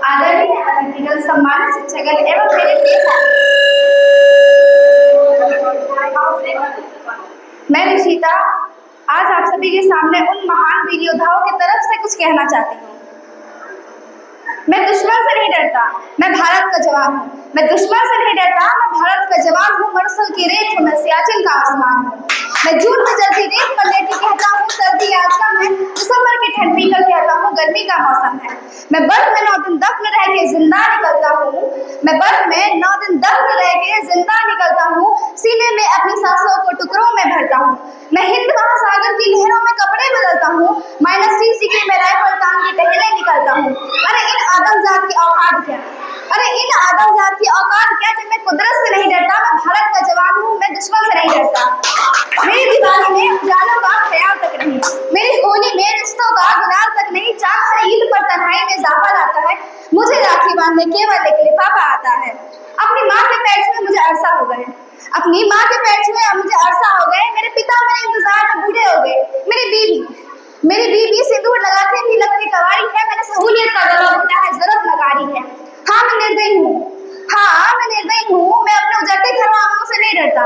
आदरणीय अतिथिगण, सम्मानित शिक्षकगण एवं मेरे प्रिय छात्र, मैं निशिता आज आप सभी के सामने उन महान वीर योद्धाओं की तरफ से कुछ कहना चाहती हूँ। मैं दुश्मन से नहीं डरता, मैं भारत का जवान हूँ। मैं दुश्मन से नहीं डरता, मैं भारत का जवान हूँ। मरुस्थल की रेत हूँ, मैं सियाचिन का आसमान हूँ। मैं जून में जलती रेत पर लेटी कहता हूँ सर्दी आज कम है। दिसंबर की ठंड पीकर कहता हूँ गर्मी का मौसम है। मैं बर्फ में 9 दिन दफन रह के जिंदा निकलता हूँ। मैं बर्फ में 9 दिन दफन रह के जिंदा निकलता हूँ। सीने में अपनी सांसों को टुकड़ों में भरता हूँ। मैं हिंद महासागर की लहरों में कपड़े बदलता हूँ। -30 डिग्री में राइफल टांग के टहले निकलता हूँ। अरे इन आदमजात की औकात क्या, अरे इन आदमजात की औकात क्या जब मैं कुदरत से नहीं डरता। मैं भारत का जवान हूँ, मैं दुश्मन से नहीं डरता। मेरी दिवाली में उजालों का ख्याल तक नहीं, मेरी होली में रिश्तों का गुलाल तक नहीं। चांद हर ईद पर तन्हाई में इजाफा लाता है। मुझे राखी बांधने केवल एक लिफाफा आता है। अपनी माँ के पैर छुए मुझे अरसा हो गए, अपनी माँ के पैर छुए मुझे अरसा हो गए। मेरे पिता मेरे इंतजार में बूढ़े हो गए। मेरी बीवी सिंदूर लगाते भी लगती कवारी है। मैंने सहूलियत का गला घोटा है, जरूरत नगारी है। हाँ मैं निर्दयी हूँ, हाँ मैं निर्दयी हूँ। मैं अपने उजड़ते घरों आंखों से नहीं डरता,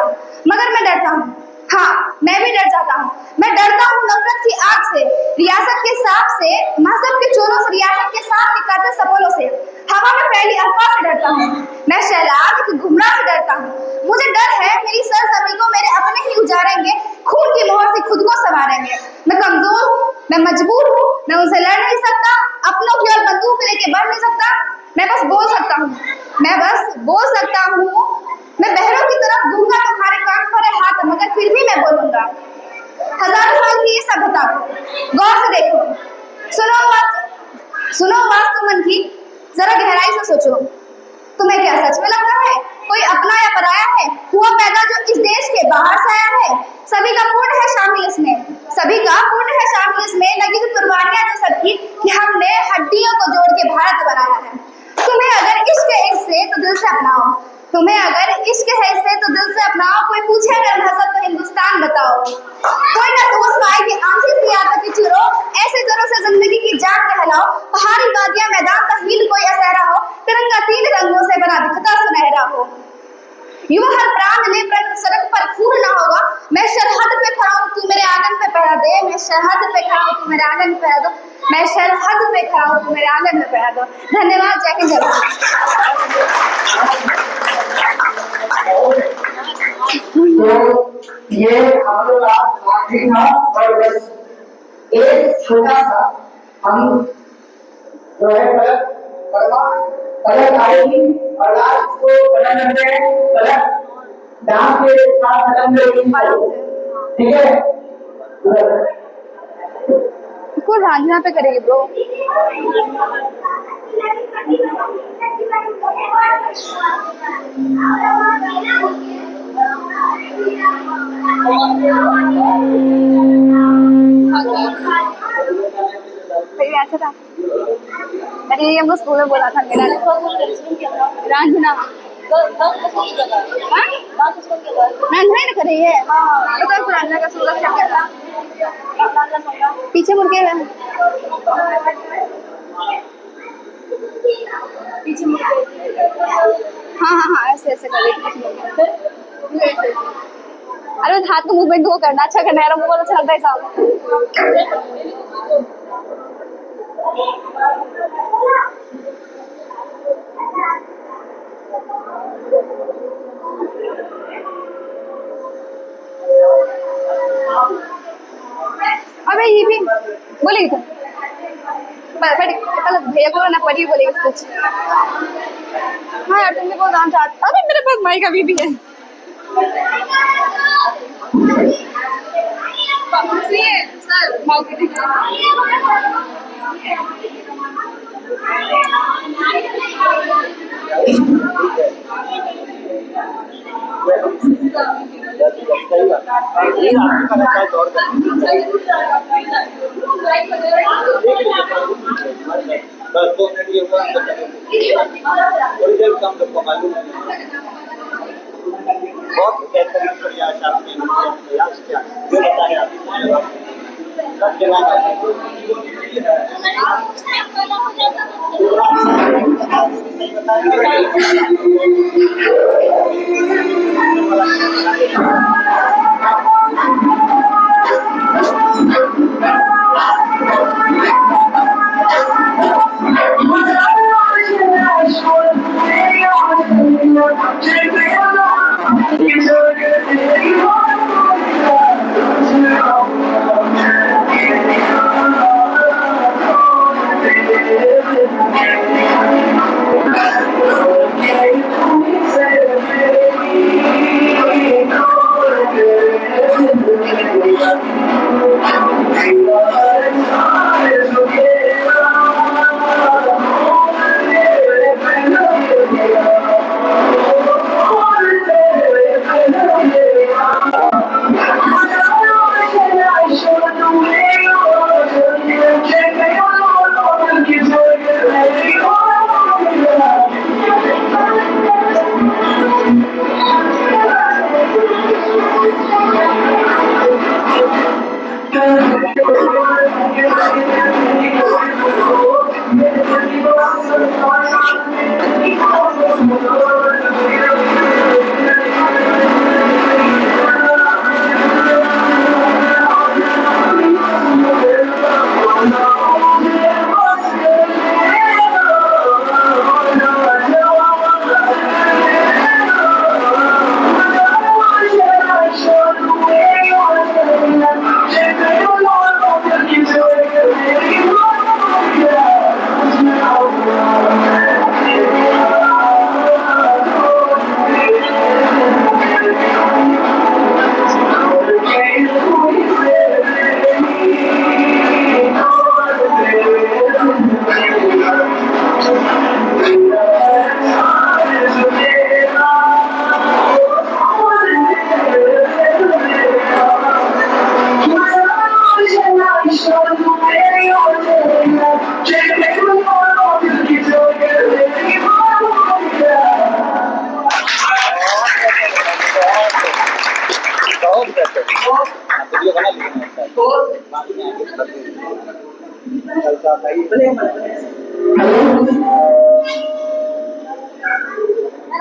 मगर मैं डरता हूँ। हाँ मैं भी डर जाता हूँ। मैं डरता हूँ नफरत की आग से, रियासत के सांप से, मजहब के चोरों से, रियासत के सांप के कातिल सपोलों से। हवा में फैली अफवाह से डरता हूँ। मैं शैलाब की गुमराह से डरता हूँ। मुझे डर है मेरी सरजमीं को मेरे अपने ही उजाड़ेंगे, खून की मोहर से खुद को संवारेंगे। मैं कमजोर हूँ, मैं मजबूर हूँ, मैं उनसे लड़ नहीं सकता, अपनों की ओर बंदूक लेके बढ़ नहीं सकता। मैं बस बोल सकता हूँ, मैं बस बोल सकता हूँ। मैं बहरों की तरफ दूंगा तुम्हारे कान भरे हाथ, मगर फिर भी मैं बोलूंगा। हजारों साल की ये सभ्यता को गौर से देखो, सुनो वास्तु मन की, जरा गहराई से सोचो। तुम्हें क्या सच में लगता है कोई अपना या पराया है, हुआ पैदा जो इस देश के बाहर से आया है? सभी का पुण्य है शामिल इसमें, सभी का पुण्य है शामिल इसमें। लगी तो कुर्बानियां जो सबकी कि हमने हड्डियों को जोड़ के भारत बनाया है। तुम्हें अगर इश्क है इससे तो दिल से अपनाओ, तुम्हें अगर इश्क है इससे तो दिल से अपनाओ। कोई पूछे अगर मजहब तो हिंदुस्तान बताओ। कोई ना सोच पाए कि आंखें से याद की चुरो, ऐसे जरों से जिंदगी की जान कहलाओ। पहाड़ी वादियां मैदान का हील कोई असहरा हो, तिरंगा 3 रंगों से बना दिखता सुनहरा हो। युवा हर प्राण ने सड़क पर खून ना होगा। मैं सरहद पे खड़ा हूँ तू मेरे आंगन पे पहरा दे, मैं सरहद पे खड़ा हूँ तू मेरे आंगन पे पहरा दो, मैं सरहद पे खड़ा हूँ तू मेरे आंगन में पहरा दो। धन्यवाद। जय हिंद, जय तो ये हम लोग आखिरी था और बस एक छोटा सा हम जो है पलक आएगी और लास्ट को कलम करते हैं। पलक डांस के साथ कलम में, ठीक है? इसको रांझना पे करेगी ब्रो। अच्छा था, अरे ये हमको स्कूल में बोला था मेरा रांझना नहीं कर रही है। तो पुराना का सूरज क्या कहता पीछे मुड़ के पीछे मुड़ के हाँ ऐसे ऐसे कर रही। अरे हाथ का मूवमेंट वो करना अच्छा करना है, बहुत अच्छा लगता है सामने। अबे ये भी बोलेगी तुम भैया को ना पढ़ी बोलेगी कुछ। हाँ यार तुम भी बोल रहा चाहते। अबे मेरे पास माइक अभी भी है। सर बहुत बेहतरीन प्रयास आपने प्रयास किया, जो बताया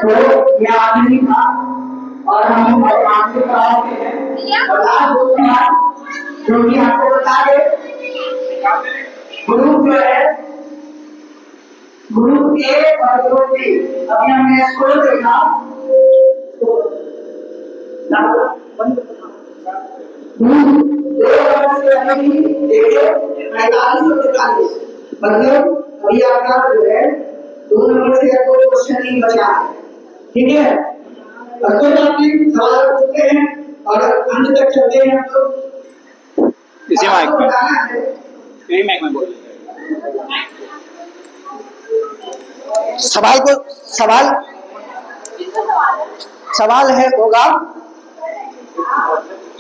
तो ये आदमी था और हम आगे पढ़ाते हैं बता दो जो कि आपको बता दे ग्रुप जो है ग्रुप ए और ग्रुप बी अभी हमने स्कूल देखा देखिए 45 और 43 मतलब अभी आपका जो है 2 नंबर से आपको क्वेश्चन नहीं बचा है ठीक है अगर आप सवाल पूछते हैं और अंत तक चलते हैं तो इसी माइक में यही माइक में बोल सवाल है होगा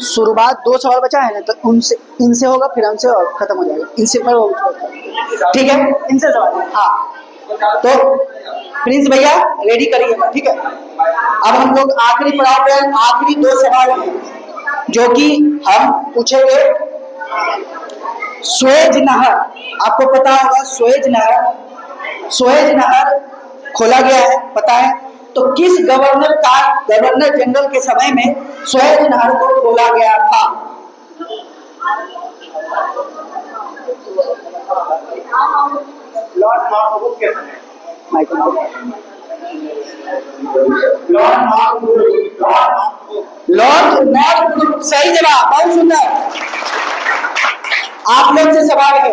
शुरुआत 2 सवाल बचा है ना तो उनसे इनसे होगा फिर हमसे और खत्म हो जाएगा इनसे पर होगा ठीक है इनसे सवाल हाँ तो प्रिंस भैया रेडी करिएगा ठीक है अब हम लोग आखिरी पड़ाव पे आखिरी 2 सवाल हैं जो कि हम पूछेंगे सुएज नहर आपको पता होगा सुएज नहर खोला गया है पता है तो किस गवर्नर जनरल के समय में सुएज नहर को खोला गया था लॉर्ड मार्कवुड के समय लॉर्ड मार्कवुड सही जवाब बहुत सुंदर आप लोग से सवाल है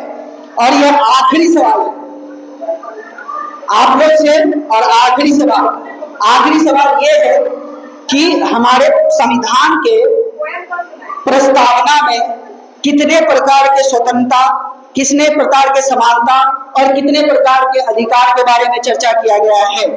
और यह आखिरी सवाल है आप लोग से और आखिरी सवाल ये है कि हमारे संविधान के प्रस्तावना में कितने प्रकार के स्वतंत्रता कितने प्रकार के समानता और कितने प्रकार के अधिकार के बारे में चर्चा किया गया है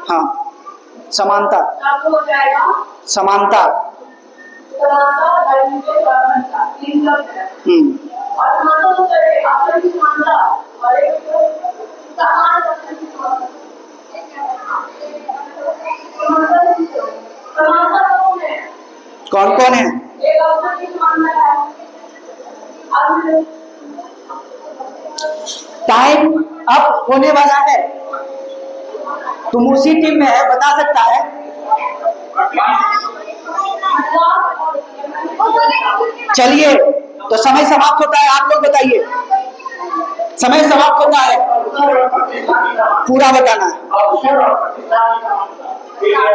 हाँ समानता और माता तो करे आपन की मानता और एक समान कौन कौन है? एक आपन की मानता है। अब टाइम अप होने वाला है। तुम उसी टीम में है, बता सकता है? चलिए, तो समय समाप्त होता है, आप लोग बताइए। समय समाप्त होता है, पूरा बताना है। अवसर और प्रतिष्ठा की समानता। ठीक है,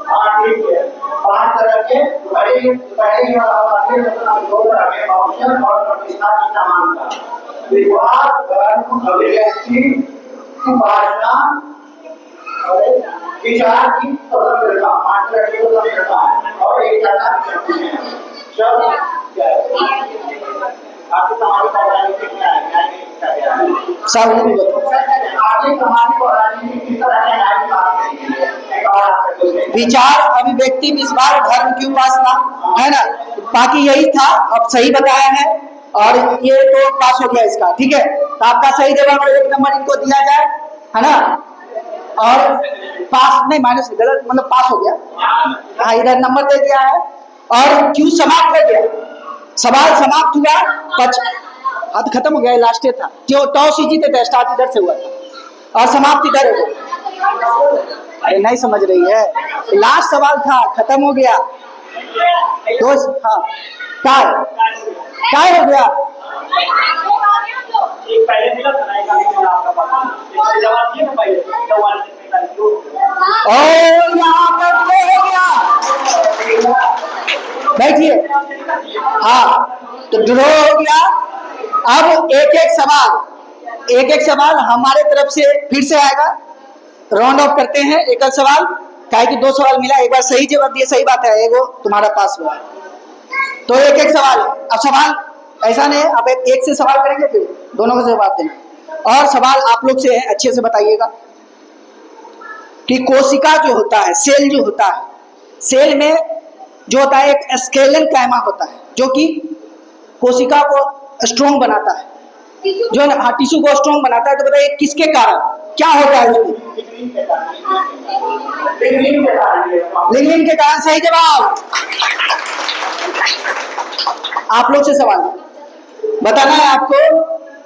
हाँ ठीक है। 5 तरह के पहले दो तरह के अवसर और प्रतिष्ठा की समानता। विश्वास, कर्म, अभिव्यक्ति, उपासना और विचार की स्वतंत्रता। 5 तरह की स्वतंत्रता है और एक तरह सब आपकी समाज का राजनीतिक क्या है? सब नहीं बताओ। आपकी समाज और राजनीतिक किस तरह के न्याय की बात करेंगे? विचार, अभिव्यक्ति, विश्वास, धर्म की उपासना, है ना? बाकी यही था, अब सही बताया है और ये तो पास हो गया इसका। ठीक है, तो आपका सही जवाब 1 नंबर इनको दिया जाए, है ना? और पास नहीं, माइनस गलत, मतलब पास हो गया। हाँ, इधर नंबर दे दिया है और क्यों समाप्त हो गया? सवाल समाप्त हुआ, हाथ खत्म हो गया, लास्ट था। क्यों टॉस ही जीते थे, स्टार्ट इधर से हुआ था और समाप्त इधर हो गया। अरे नहीं समझ रही है, लास्ट सवाल था, खत्म हो गया। दोस्त, हाँ, काय हो गया। एक पहले मिला था ना, एक अभी मिला आपका पास। जवाब दिए थे पहले, 44 और यहाँ पर हो गया। बैठिए। हाँ, तो ड्रॉ हो गया। अब एक एक सवाल हमारे तरफ से फिर से आएगा। राउंड ऑफ करते हैं, एक सवाल, काहे कि 2 सवाल मिला, एक बार सही जवाब दिए, सही बात है, एगो तुम्हारा पास हुआ। तो एक सवाल। अब सवाल ऐसा नहीं है, अब एक से सवाल करेंगे, फिर दोनों को जवाब देना। और सवाल आप लोग से है, अच्छे से बताइएगा कि कोशिका जो होता है, सेल जो होता है, सेल में जो होता है एक स्केलन कैमा होता है, जो कि कोशिका को स्ट्रॉन्ग बनाता है, जो टिश्यू को स्ट्रॉन्ग बनाता है। तो बताइए किसके कारण, क्या होता है उसमें? लिग्निन के कारण। सही जवाब। आप लोग से सवाल बताना है आपको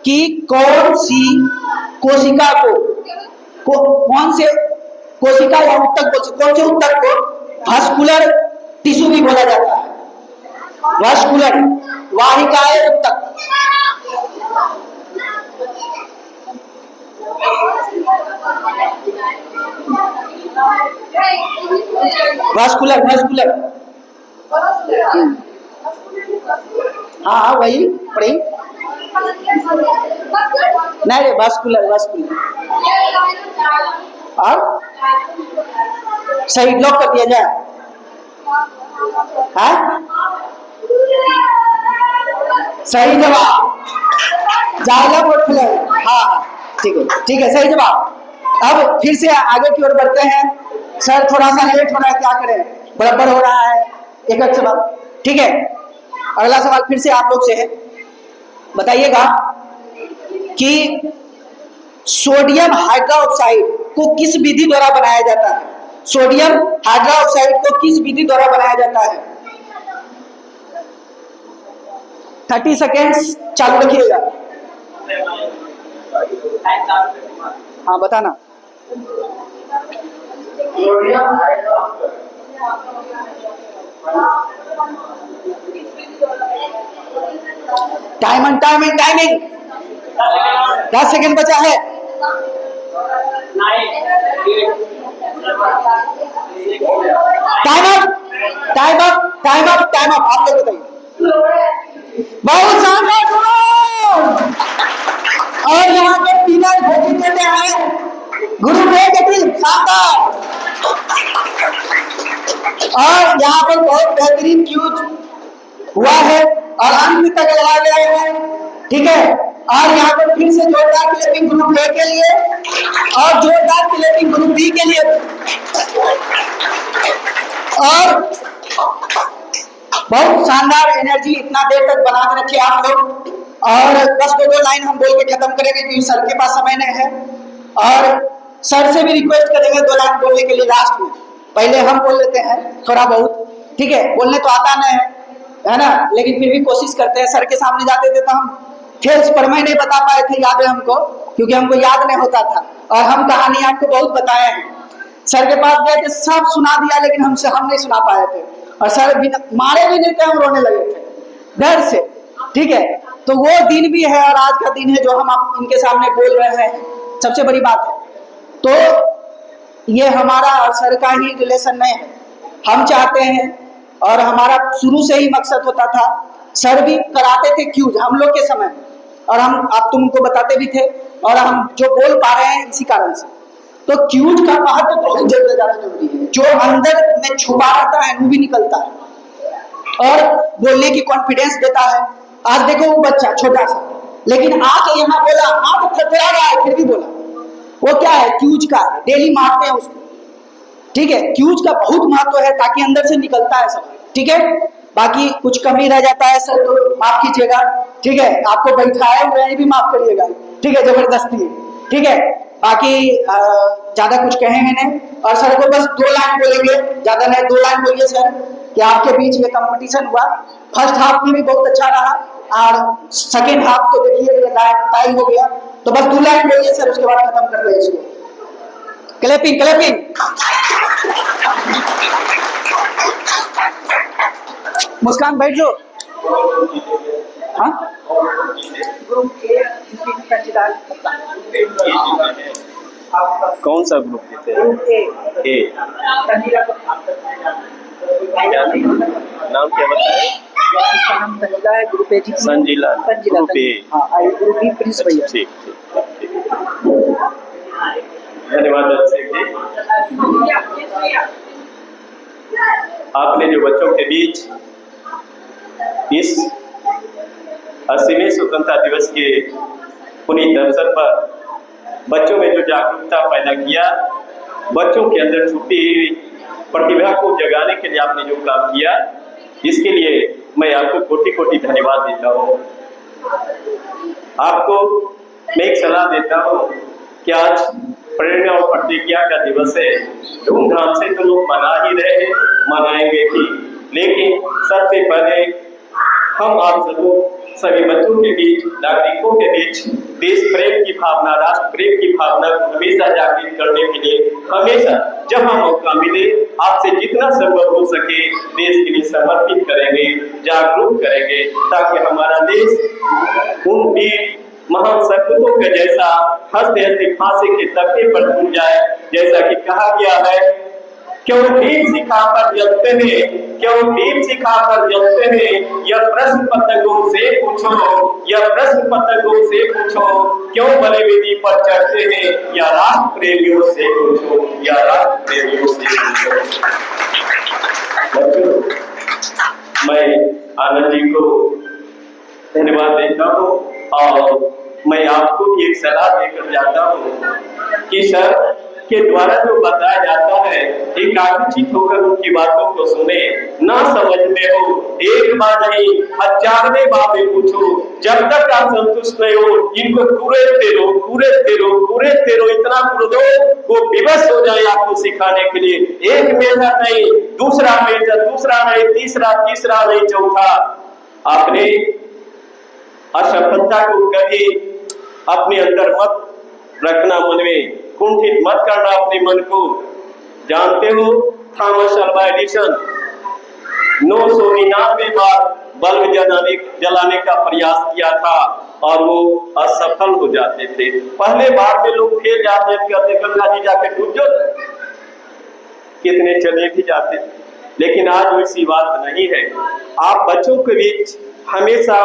कि कौन सी कोशिका को कौन से कोशिका या ऊतक, कौन से ऊतक को वास्कुलर टिश्यू भी बोला जाता है? वास्कुलर, वाहिकाएं ऊतक। Vascular, vascular. हाँ वही पढ़ी। नहीं रे, वास्कुलर, वास्कुलर। और सही लॉक कर दिया जाए। हाँ, सही जवाब, जाइलम और फ्लेम। हाँ ठीक है, ठीक है, सही जवाब। अब फिर से आगे की ओर बढ़ते हैं। सर थोड़ा सा लेट हो रहा है, क्या करें, बराबर हो रहा है। एक सवाल, ठीक है। अगला सवाल फिर से आप लोग से है, बताइएगा कि सोडियम हाइड्रोक्साइड को किस विधि द्वारा बनाया जाता है? सोडियम हाइड्रोक्साइड को किस विधि द्वारा बनाया जाता है? 30 सेकेंड्स चालू रखिएगा। हाँ बताना। Timing, timing, timing. 10 सेकेंड बचा है। Time up, time up, time up, time up. आप लोग बताइए। बहुत शानदार। और यहाँ पे तीनों घोषित करते हैं गुरुदेव के टीम, शानदार। और यहाँ पर बहुत बेहतरीन क्यूज हुआ है और अंत तक लगा गया है, ठीक है। और यहाँ पर फिर से जोरदार क्लैपिंग ग्रुप ए के लिए और जोरदार क्लैपिंग ग्रुप बी के लिए। और बहुत शानदार एनर्जी इतना देर तक बना के रखे आप लोग। और बस दो लाइन हम बोल के खत्म करेंगे क्योंकि सर के पास समय नहीं है, और सर से भी रिक्वेस्ट करेंगे 2 लाइन बोलने के लिए लास्ट में। पहले हम बोल लेते हैं थोड़ा बहुत, ठीक है, बोलने तो आता नहीं है ना, लेकिन फिर भी कोशिश करते हैं। सर के सामने जाते थे तो हम खेल पर मैं नहीं बता पाए थे, याद है हमको, क्योंकि हमको याद नहीं होता था, और हम कहानी आपको बहुत बताए हैं। सर के पास गए थे, सब सुना दिया, लेकिन हम नहीं सुना पाए थे, और सर भी मारे भी नहीं थे, हम रोने लगे थे डर से, ठीक है। तो वो दिन भी है और आज का दिन है जो हम आप इनके सामने बोल रहे हैं, सबसे बड़ी बात है। तो ये हमारा और सर का ही रिलेशन नहीं है, हम चाहते हैं, और हमारा शुरू से ही मकसद होता था। सर भी कराते थे क्यूज हम लोग के समय में, और हम आप तुमको बताते भी थे, और हम जो बोल पा रहे हैं इसी कारण से। तो क्यूज का महत्व तो बहुत ज्यादा जरूरी है, जो अंदर में छुपा रहता है वो भी निकलता है और बोलने की कॉन्फिडेंस देता है। आज देखो वो बच्चा छोटा सा, लेकिन आके यहाँ बोला, हाँ तो थरथरा रहा है, फिर भी बोला। वो क्या है? क्यूज का है, डेली मारते हैं उसको, ठीक है। क्यूज का बहुत महत्व है, ताकि अंदर से निकलता है सब, ठीक है। बाकी कुछ कमी रह जाता है सर तो माफ कीजिएगा, ठीक है। आपको बैठाए हुए भी माफ करिएगा, ठीक है, जबरदस्ती, ठीक है। बाकी ज्यादा कुछ कहेंगे नहीं, और सर को बस 2 लाइन बोलेंगे, ज्यादा नहीं, 2 लाइन बोलिए सर कि आपके बीच ये कंपटीशन हुआ। फर्स्ट हाफ में भी बहुत अच्छा रहा, और सेकेंड हाफ तो देखिए टाइम हो गया, तो बस 2 लाइन बोलिए सर, उसके बाद खत्म कर रहे इसको। Clapping clapping. मुस्कान बैठ जाओ। हाँ, कौन सा ग्रुप जीते? ए। नाम क्या बताए? इसका नाम तंजिला है, group A. Sanjila, group A. Group B Prince भैया। ठीक ठीक, धन्यवाद अभिषेक जी। आपने जो बच्चों के बीच इस 80वें स्वतंत्रता दिवस के पुनीत अवसर पर बच्चों में जो जागरूकता पैदा किया, बच्चों के अंदर छुपी हुई प्रतिभा को जगाने के लिए आपने जो काम किया, इसके लिए मैं आपको कोटि कोटि धन्यवाद देता हूँ। आपको मैं एक सलाह देता हूँ कि आज प्रेरणा और प्रतिज्ञा का दिवस है, धूमधाम से तो लोग मना ही रहे हैं, मनाएंगे भी, लेकिन सबसे पहले हम आप सभी बच्चों के बीच, नागरिकों के बीच देश प्रेम की भावना, राष्ट्र प्रेम की भावना को हमेशा जागृत करने के लिए हमेशा जब हम मौका मिले आपसे जितना संभव हो सके देश के लिए समर्पित करेंगे, जागरूक करेंगे, ताकि हमारा देश उन वीर महान सपूतों के जैसा हंसते हंसते फांसी के तख्ते पर टूट जाए। जैसा कि कहा गया है, क्यों भीम शिखा पर जलते हैं, क्यों भीम शिखा पर जलते हैं, यह प्रश्न पतंगों से पूछो, यह प्रश्न पतंगों से पूछो, क्यों बलि विधि पर चढ़ते हैं, या राष्ट्र प्रेमियों से पूछो, या राष्ट्र प्रेमियों से पूछो। बच्चों, मैं आनंद जी को धन्यवाद देता हूँ, और मैं आपको भी एक सलाह देकर जाता हूँ कि सर के द्वारा जो बताया जाता है, एकाग्रचित होकर उनकी बातों को सुने, ना समझ में हो एक बार नहीं 1000वें बार में पूछो, जब तक आप संतुष्ट नहीं हो इनको कूरेदते रहो, इतना कूर दो वो विवश हो जाए आपको सिखाने के लिए। एक मेजर नहीं, दूसरा मेजर, दूसरा नहीं, तीसरा नहीं, चौथा। आपने असफलता को कभी अपने अंदर मत रखना, मन में कुंठित मत करना अपने मन को। जानते हो थॉमस अल्वा एडिसन 999 बार बल्ब जलाने का प्रयास किया था और वो असफल हो जाते थे। पहले बार में लोग फेल जाते थे, कहते गंगा जी जाके डूब जाओ, कितने चले भी जाते, लेकिन आज वैसी बात नहीं है। आप बच्चों के बीच हमेशा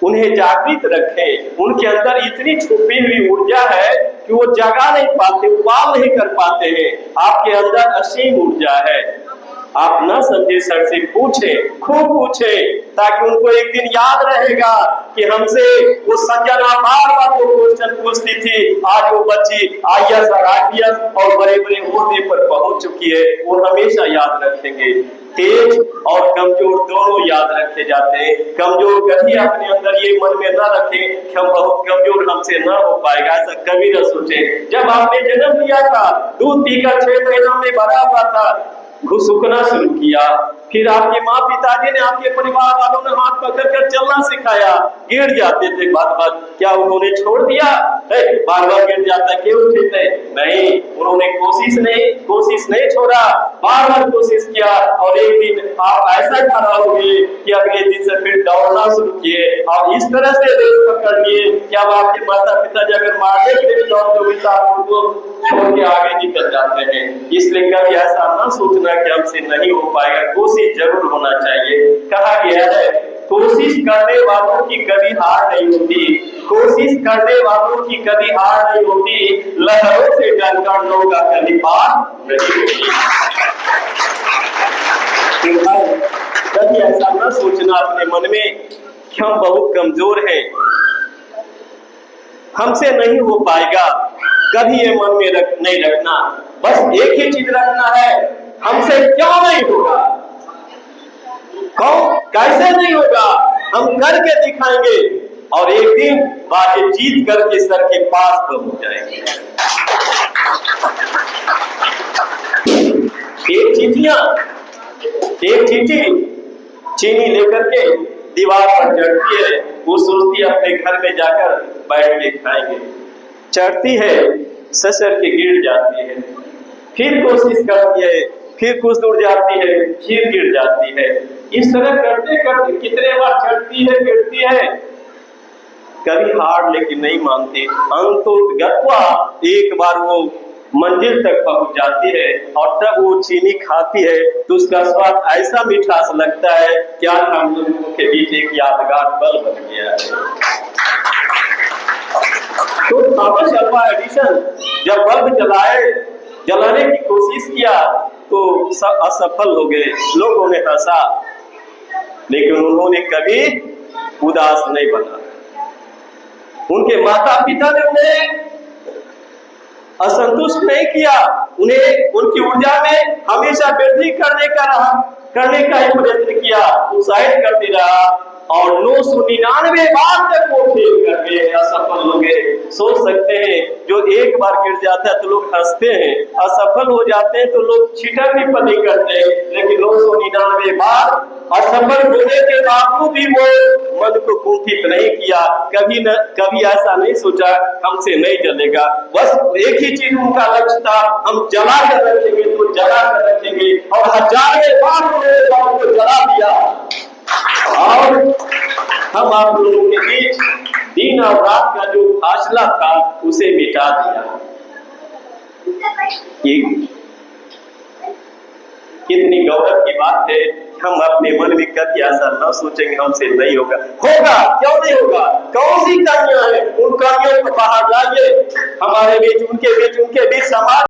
उन्हें जागृत रखें, उनके अंदर इतनी छुपी हुई ऊर्जा है कि वो जगा नहीं पाते, उबाल नहीं कर पाते हैं। आपके अंदर असीम ऊर्जा है, आप न समझे सर से पूछे, खूब पूछे, ताकि उनको एक दिन याद रहेगा कि हमसे वो संजना बार-बार वो क्वेश्चन पूछती थी, आज वो बच्ची IAS और IPS और बड़े-बड़े ओहदे पर पहुंच चुकी है। वो हमेशा याद रखेंगे। तेज और कमजोर दोनों याद रखे जाते हैं। कमजोर कभी अपने अंदर ये मन में न रखे कि हम बहुत कमजोर, हमसे न हो पाएगा, ऐसा कभी न सोचे। जब आपने जन्म लिया था, दूध पीकर 6 महीना में बड़ा हुआ था, घुसुकना शुरू किया, फिर आपके माँ पिताजी ने, आपके परिवार वालों ने हाथ पकड़ कर चलना सिखाया, गिर जाते थे बार-बार, क्या उन्होंने छोड़ दिया? बार-बार गिर जाता, क्यों उठते? नहीं, उन्होंने कोशिश नहीं छोड़ा, बार-बार कोशिश किया, और एक दिन आप ऐसा खड़ा हो गए कि अगले दिन से फिर दौड़ना शुरू किए, और इस तरह से रेस पकड़ लिए कि अब आपके माता पिताजी अगर मारने के लिए दौड़ते हुए तो आप उनको छोड़ के आगे निकल जाते हैं। इसलिए कभी ऐसा न सोचना कि हमसे नहीं हो पाएगा, कोशिश जरूर होना चाहिए। कहा गया है, कोशिश करने वालों की कभी हार नहीं होती, कोशिश करने वालों की कभी हार नहीं होती, लहरों से डरकर नौका कभी पार नहीं होती। कभी ऐसा न सोचना अपने मन में कि हम बहुत कमजोर हैं, हमसे नहीं हो पाएगा, कभी ये मन में नहीं रखना। बस एक ही चीज रखना है, हमसे क्यों नहीं होगा, कौन कैसे नहीं होगा, हम करके दिखाएंगे, और एक दिन बातें जीत करके सर के पास पहुंच जाएंगे। एक चींटी चीनी लेकर के दीवार पर चढ़ती है, वो सोचती है अपने घर में जाकर बैठ के खाएंगे, चढ़ती है, ससर के गिर जाती है, फिर कोशिश करती है, फिर कुछ दूर जाती है, फिर गिर जाती है। इस तरह करते करते कितने बार चढ़ती है, गिरती है, कभी हार लेकिन नहीं मानती। अंततः एक बार वो मंजिल तक पहुंच जाती है, और तब वो चीनी खाती है तो उसका स्वाद ऐसा मीठास लगता है कि आज हम लोगों के बीच एक यादगार पल बन गया है। तो थॉमस अल्वा एडिसन जब बल्ब जलाने की कोशिश किया तो असफल हो गए, लोगों ने हंसा, लेकिन उन्होंने कभी उदास नहीं बना। उनके माता पिता ने उन्हें असंतुष्ट नहीं किया, उन्हें उनकी ऊर्जा में हमेशा वृद्धि करने का ही प्रयत्न किया, उत्साहित करते रहा, और 999 बार तक वो फेल कर गए, असफल हो गए। सोच सकते हैं, जो एक बार गिर जाता है तो लोग हंसते हैं, असफल हो जाते हैं तो लोग छिटक भी पनी करते हैं, लेकिन 999 बार असफल होने के बावजूद भी वो मन को कुंठित नहीं किया, कभी ऐसा नहीं सोचा हमसे नहीं चलेगा। बस एक ही चीज उनका लक्ष्य था, हम जला कर रखेंगे तो जला कर रखेंगे, और 1000 बार उन्होंने जला दिया, और हम आप लोगों के बीच दिन और रात का जो फासला था उसे मिटा दिया। कितनी गौरव की बात है, हम अपने मन में कभी ऐसा न सोचेंगे हमसे नहीं होगा। क्यों नहीं होगा? कौन सी कमियां हैं, उन कमियों को बाहर लाइए, हमारे बीच उनके बीच समाज